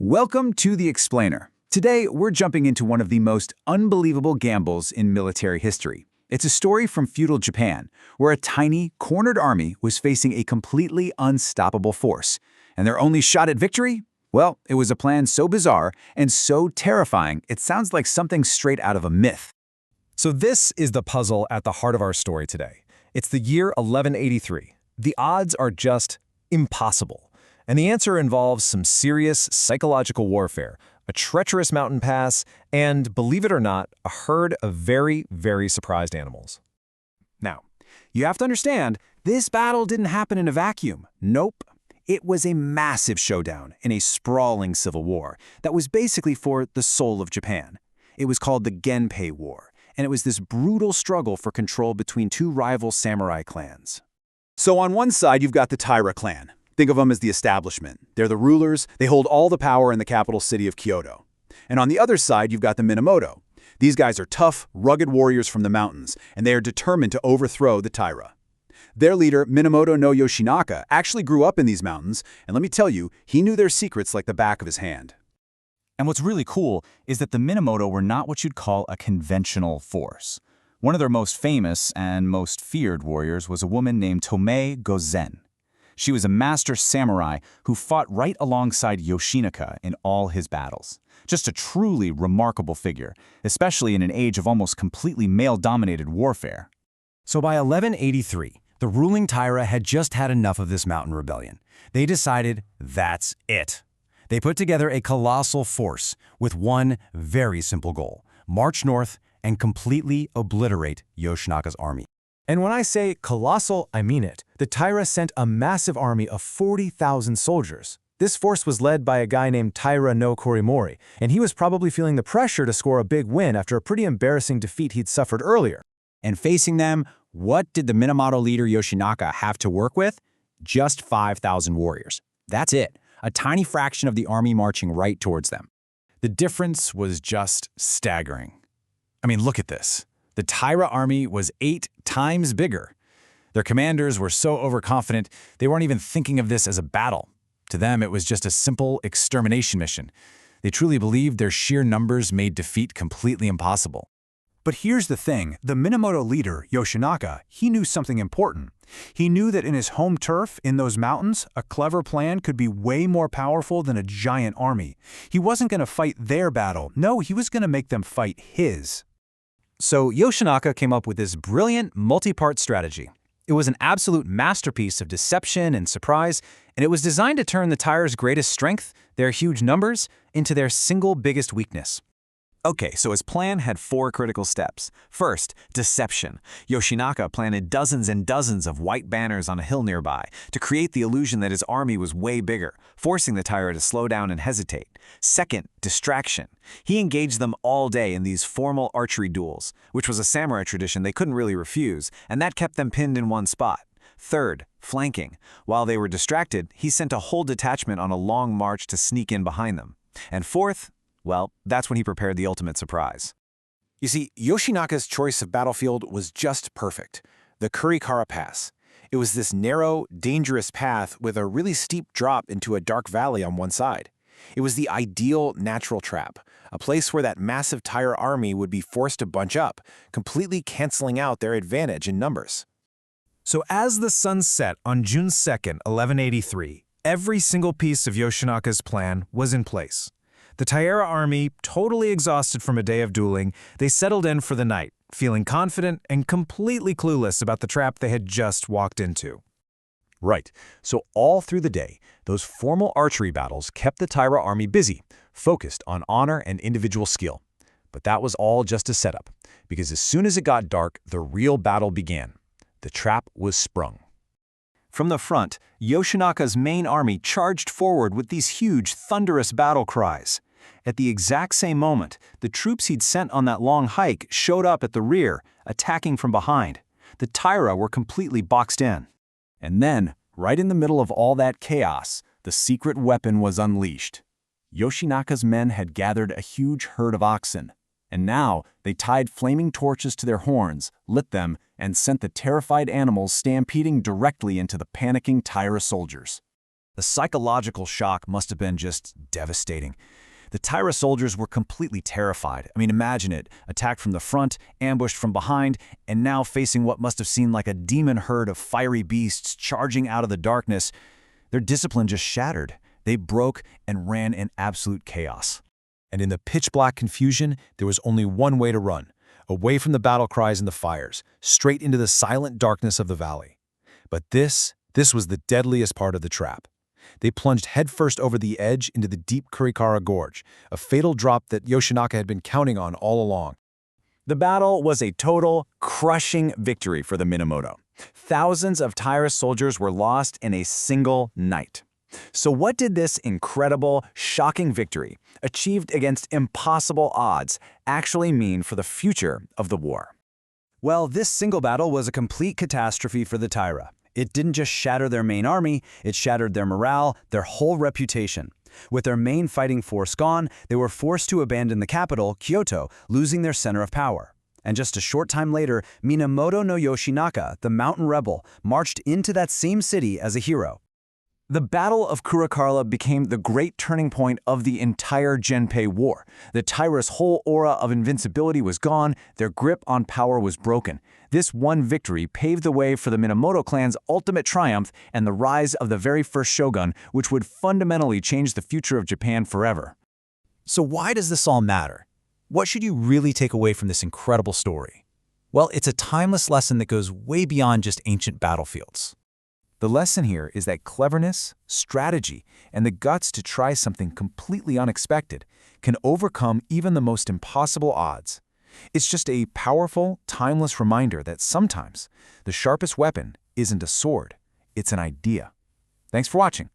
Welcome to The Explainer. Today, we're jumping into one of the most unbelievable gambles in military history. It's a story from feudal Japan, where a tiny, cornered army was facing a completely unstoppable force. And their only shot at victory? Well, it was a plan so bizarre and so terrifying, it sounds like something straight out of a myth. So this is the puzzle at the heart of our story today. It's the year 1183. The odds are just impossible. And the answer involves some serious psychological warfare, a treacherous mountain pass, and, believe it or not, a herd of very, very surprised animals. Now, you have to understand, this battle didn't happen in a vacuum. Nope. It was a massive showdown in a sprawling civil war that was basically for the soul of Japan. It was called the Genpei War, and it was this brutal struggle for control between two rival samurai clans. So on one side, you've got the Taira Clan. Think of them as the establishment. They're the rulers, they hold all the power in the capital city of Kyoto. And on the other side, you've got the Minamoto. These guys are tough, rugged warriors from the mountains, and they are determined to overthrow the Taira. Their leader, Minamoto no Yoshinaka, actually grew up in these mountains, and let me tell you, he knew their secrets like the back of his hand. And what's really cool is that the Minamoto were not what you'd call a conventional force. One of their most famous and most feared warriors was a woman named Tomei Gozen. She was a master samurai who fought right alongside Yoshinaka in all his battles. Just a truly remarkable figure, especially in an age of almost completely male-dominated warfare. So by 1183, the ruling Taira had just had enough of this mountain rebellion. They decided that's it. They put together a colossal force with one very simple goal: march north and completely obliterate Yoshinaka's army. And when I say colossal, I mean it. The Taira sent a massive army of 40,000 soldiers. This force was led by a guy named Taira no Korimori, and he was probably feeling the pressure to score a big win after a pretty embarrassing defeat he'd suffered earlier. And facing them, what did the Minamoto leader Yoshinaka have to work with? Just 5,000 warriors. That's it. A tiny fraction of the army marching right towards them. The difference was just staggering. I mean, look at this. The Taira army was 8 times bigger. Their commanders were so overconfident, they weren't even thinking of this as a battle. To them, it was just a simple extermination mission. They truly believed their sheer numbers made defeat completely impossible. But here's the thing, the Minamoto leader, Yoshinaka, he knew something important. He knew that in his home turf, in those mountains, a clever plan could be way more powerful than a giant army. He wasn't going to fight their battle. No, he was going to make them fight his. So Yoshinaka came up with this brilliant multi-part strategy. It was an absolute masterpiece of deception and surprise, and it was designed to turn the Taira's greatest strength, their huge numbers, into their single biggest weakness. Okay, so his plan had 4 critical steps. First, deception. Yoshinaka planted dozens and dozens of white banners on a hill nearby to create the illusion that his army was way bigger, forcing the Taira to slow down and hesitate. Second, distraction. He engaged them all day in these formal archery duels, which was a samurai tradition they couldn't really refuse, and that kept them pinned in one spot. Third, flanking. While they were distracted, he sent a whole detachment on a long march to sneak in behind them. And fourth, well, that's when he prepared the ultimate surprise. You see, Yoshinaka's choice of battlefield was just perfect. The Kurikara Pass. It was this narrow, dangerous path with a really steep drop into a dark valley on one side. It was the ideal natural trap, a place where that massive Taira army would be forced to bunch up, completely canceling out their advantage in numbers. So as the sun set on June 2nd, 1183, every single piece of Yoshinaka's plan was in place. The Taira army, totally exhausted from a day of dueling, they settled in for the night, feeling confident and completely clueless about the trap they had just walked into. Right, so all through the day, those formal archery battles kept the Taira army busy, focused on honor and individual skill. But that was all just a setup, because as soon as it got dark, the real battle began. The trap was sprung. From the front, Yoshinaka's main army charged forward with these huge, thunderous battle cries. At the exact same moment, the troops he'd sent on that long hike showed up at the rear, attacking from behind. The Taira were completely boxed in. And then, right in the middle of all that chaos, the secret weapon was unleashed. Yoshinaka's men had gathered a huge herd of oxen, and now they tied flaming torches to their horns, lit them, and sent the terrified animals stampeding directly into the panicking Taira soldiers. The psychological shock must have been just devastating. The Taira soldiers were completely terrified. I mean, imagine it, attacked from the front, ambushed from behind, and now facing what must have seemed like a demon herd of fiery beasts charging out of the darkness. Their discipline just shattered. They broke and ran in absolute chaos. And in the pitch-black confusion, there was only one way to run, away from the battle cries and the fires, straight into the silent darkness of the valley. But this was the deadliest part of the trap. They plunged headfirst over the edge into the deep Kurikara Gorge, a fatal drop that Yoshinaka had been counting on all along. The battle was a total, crushing victory for the Minamoto. Thousands of Taira soldiers were lost in a single night. So what did this incredible, shocking victory, achieved against impossible odds, actually mean for the future of the war? Well, this single battle was a complete catastrophe for the Taira. It didn't just shatter their main army, it shattered their morale, their whole reputation. With their main fighting force gone, they were forced to abandon the capital, Kyoto, losing their center of power. And just a short time later, Minamoto no Yoshinaka, the mountain rebel, marched into that same city as a hero. The Battle of Kurikara became the great turning point of the entire Genpei War. The Taira's whole aura of invincibility was gone, their grip on power was broken. This one victory paved the way for the Minamoto clan's ultimate triumph and the rise of the very first shogun, which would fundamentally change the future of Japan forever. So why does this all matter? What should you really take away from this incredible story? Well, it's a timeless lesson that goes way beyond just ancient battlefields. The lesson here is that cleverness, strategy, and the guts to try something completely unexpected can overcome even the most impossible odds. It's just a powerful, timeless reminder that sometimes the sharpest weapon isn't a sword, it's an idea. Thanks for watching.